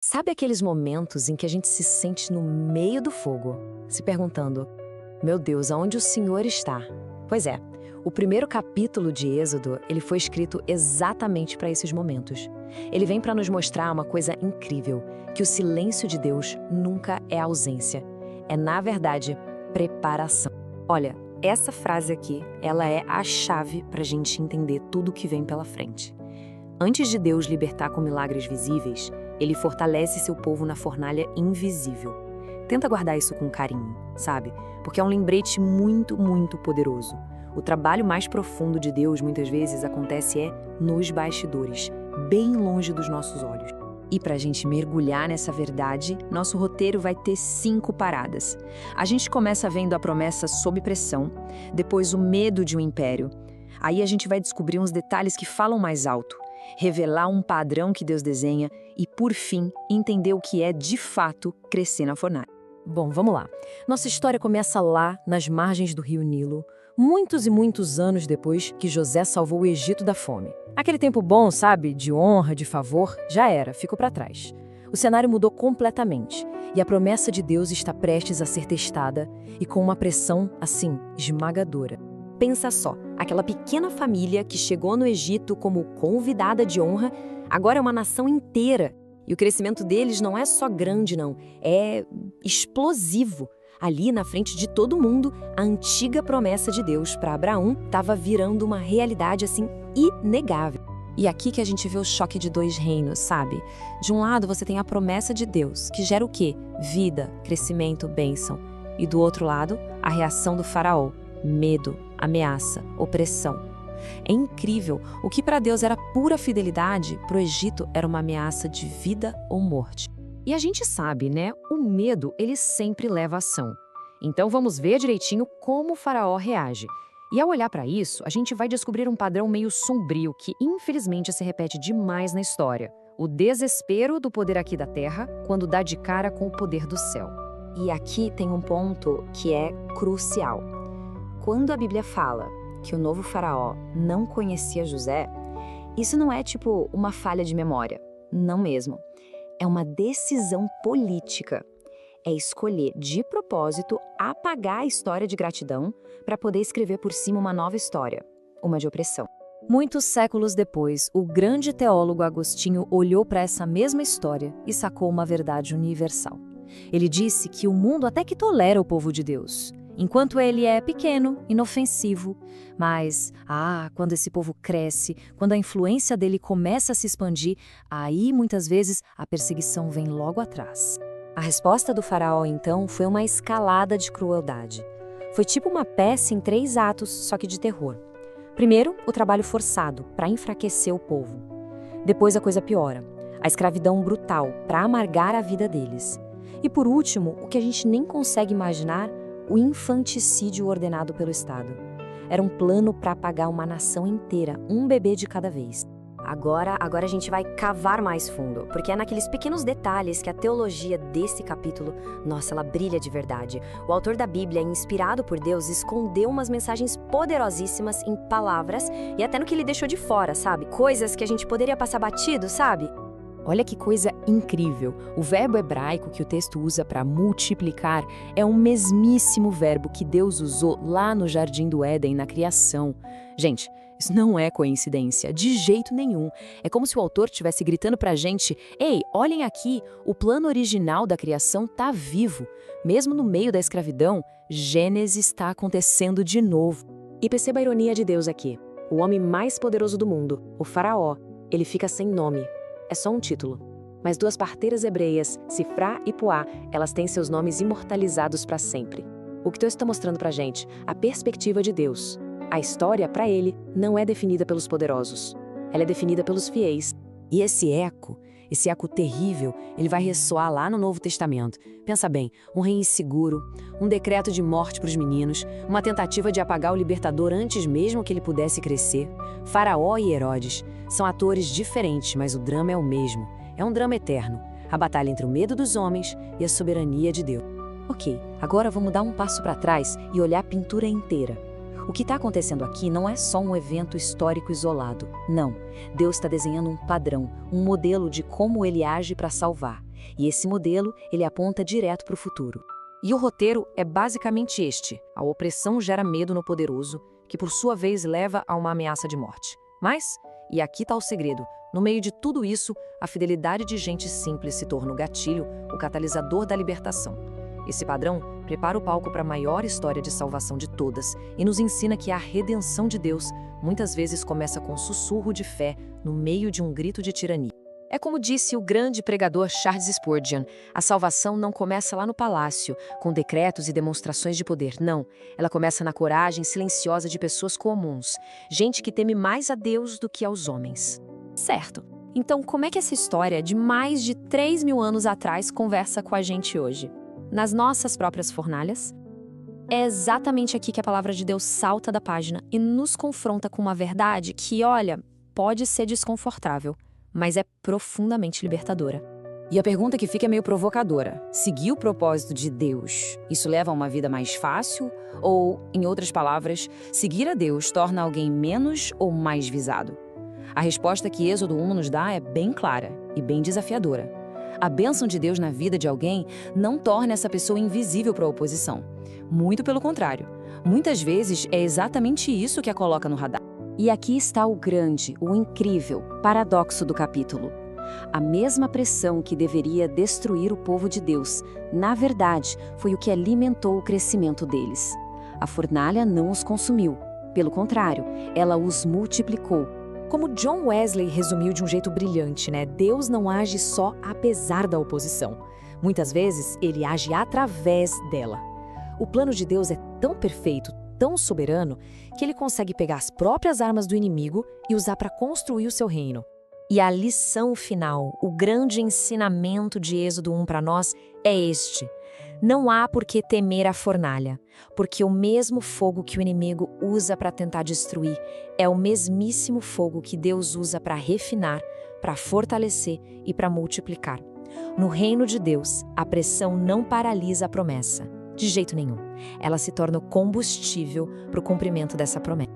Sabe aqueles momentos em que a gente se sente no meio do fogo, se perguntando: meu Deus, aonde o Senhor está? Pois é, o primeiro capítulo de Êxodo, ele foi escrito exatamente para esses momentos. Ele vem para nos mostrar uma coisa incrível, que o silêncio de Deus nunca é ausência. É, na verdade, preparação. Olha, essa frase aqui, ela é a chave para a gente entender tudo o que vem pela frente. Antes de Deus libertar com milagres visíveis, Ele fortalece seu povo na fornalha invisível. Tenta guardar isso com carinho, sabe? Porque é um lembrete muito, muito poderoso. O trabalho mais profundo de Deus, muitas vezes, acontece nos bastidores, bem longe dos nossos olhos. E para a gente mergulhar nessa verdade, nosso roteiro vai ter 5 paradas. A gente começa vendo a promessa sob pressão, depois o medo de um império. Aí a gente vai descobrir uns detalhes que falam mais alto, revelar um padrão que Deus desenha e, por fim, entender o que é, de fato, crescer na fornalha. Bom, vamos lá. Nossa história começa lá, nas margens do rio Nilo, muitos e muitos anos depois que José salvou o Egito da fome. Aquele tempo bom, sabe, de honra, de favor, já era, ficou para trás. O cenário mudou completamente e a promessa de Deus está prestes a ser testada e com uma pressão, assim, esmagadora. Pensa só, aquela pequena família que chegou no Egito como convidada de honra, agora é uma nação inteira. E o crescimento deles não é só grande, não, é explosivo. Ali, na frente de todo mundo, a antiga promessa de Deus para Abraão estava virando uma realidade, assim, inegável. E aqui que a gente vê o choque de 2 reinos, sabe? De um lado, você tem a promessa de Deus, que gera o quê? Vida, crescimento, bênção. E do outro lado, a reação do faraó. Medo, ameaça, opressão. É incrível, o que para Deus era pura fidelidade, para o Egito era uma ameaça de vida ou morte. E a gente sabe, né? O medo, ele sempre leva à ação. Então vamos ver direitinho como o faraó reage. E ao olhar para isso, a gente vai descobrir um padrão meio sombrio que infelizmente se repete demais na história. O desespero do poder aqui da terra quando dá de cara com o poder do céu. E aqui tem um ponto que é crucial. Quando a Bíblia fala que o novo faraó não conhecia José, isso não é tipo uma falha de memória. Não mesmo. É uma decisão política. É escolher de propósito apagar a história de gratidão para poder escrever por cima uma nova história, uma de opressão. Muitos séculos depois, o grande teólogo Agostinho olhou para essa mesma história e sacou uma verdade universal. Ele disse que o mundo até que tolera o povo de Deus, enquanto ele é pequeno, inofensivo. Mas, quando esse povo cresce, quando a influência dele começa a se expandir, aí muitas vezes a perseguição vem logo atrás. A resposta do faraó, então, foi uma escalada de crueldade. Foi tipo uma peça em 3 atos, só que de terror. Primeiro, o trabalho forçado, para enfraquecer o povo. Depois a coisa piora, a escravidão brutal, para amargar a vida deles. E por último, o que a gente nem consegue imaginar, o infanticídio ordenado pelo Estado. Era um plano para apagar uma nação inteira, um bebê de cada vez. Agora a gente vai cavar mais fundo, porque é naqueles pequenos detalhes que a teologia desse capítulo, nossa, ela brilha de verdade. O autor da Bíblia, inspirado por Deus, escondeu umas mensagens poderosíssimas em palavras e até no que ele deixou de fora, sabe? Coisas que a gente poderia passar batido, sabe? Olha que coisa incrível! O verbo hebraico que o texto usa para multiplicar é o mesmíssimo verbo que Deus usou lá no Jardim do Éden, na criação. Gente, isso não é coincidência, de jeito nenhum. É como se o autor estivesse gritando pra gente: ei, olhem aqui, o plano original da criação tá vivo. Mesmo no meio da escravidão, Gênesis está acontecendo de novo. E perceba a ironia de Deus aqui. O homem mais poderoso do mundo, o faraó, ele fica sem nome. É só um título. Mas 2 parteiras hebreias, Sifrá e Puá, elas têm seus nomes imortalizados para sempre. O que Deus está mostrando pra gente? A perspectiva de Deus. A história, para ele, não é definida pelos poderosos. Ela é definida pelos fiéis. E esse eco terrível, ele vai ressoar lá no Novo Testamento. Pensa bem, um rei inseguro, um decreto de morte para os meninos, uma tentativa de apagar o libertador antes mesmo que ele pudesse crescer. Faraó e Herodes são atores diferentes, mas o drama é o mesmo. É um drama eterno. A batalha entre o medo dos homens e a soberania de Deus. Ok, agora vamos dar um passo para trás e olhar a pintura inteira. O que está acontecendo aqui não é só um evento histórico isolado. Não. Deus está desenhando um padrão, um modelo de como ele age para salvar. E esse modelo, ele aponta direto para o futuro. E o roteiro é basicamente este: a opressão gera medo no poderoso, que por sua vez leva a uma ameaça de morte. Mas, e aqui está o segredo, no meio de tudo isso, a fidelidade de gente simples se torna o gatilho, o catalisador da libertação. Esse padrão prepara o palco para a maior história de salvação de todas e nos ensina que a redenção de Deus muitas vezes começa com um sussurro de fé no meio de um grito de tirania. É como disse o grande pregador Charles Spurgeon, a salvação não começa lá no palácio, com decretos e demonstrações de poder, não. Ela começa na coragem silenciosa de pessoas comuns, gente que teme mais a Deus do que aos homens. Certo. Então, como é que essa história de mais de 3.000 anos atrás conversa com a gente hoje? Nas nossas próprias fornalhas? É exatamente aqui que a palavra de Deus salta da página e nos confronta com uma verdade que, olha, pode ser desconfortável, mas é profundamente libertadora. E a pergunta que fica é meio provocadora. Seguir o propósito de Deus, isso leva a uma vida mais fácil? Ou, em outras palavras, seguir a Deus torna alguém menos ou mais visado? A resposta que Êxodo 1 nos dá é bem clara e bem desafiadora. A bênção de Deus na vida de alguém não torna essa pessoa invisível para a oposição. Muito pelo contrário. Muitas vezes é exatamente isso que a coloca no radar. E aqui está o grande, o incrível paradoxo do capítulo. A mesma pressão que deveria destruir o povo de Deus, na verdade, foi o que alimentou o crescimento deles. A fornalha não os consumiu. Pelo contrário, ela os multiplicou. Como John Wesley resumiu de um jeito brilhante, né? Deus não age só apesar da oposição. Muitas vezes, ele age através dela. O plano de Deus é tão perfeito, tão soberano, que ele consegue pegar as próprias armas do inimigo e usar para construir o seu reino. E a lição final, o grande ensinamento de Êxodo 1 para nós é este: não há por que temer a fornalha, porque o mesmo fogo que o inimigo usa para tentar destruir é o mesmíssimo fogo que Deus usa para refinar, para fortalecer e para multiplicar. No reino de Deus, a pressão não paralisa a promessa, de jeito nenhum. Ela se torna o combustível para o cumprimento dessa promessa.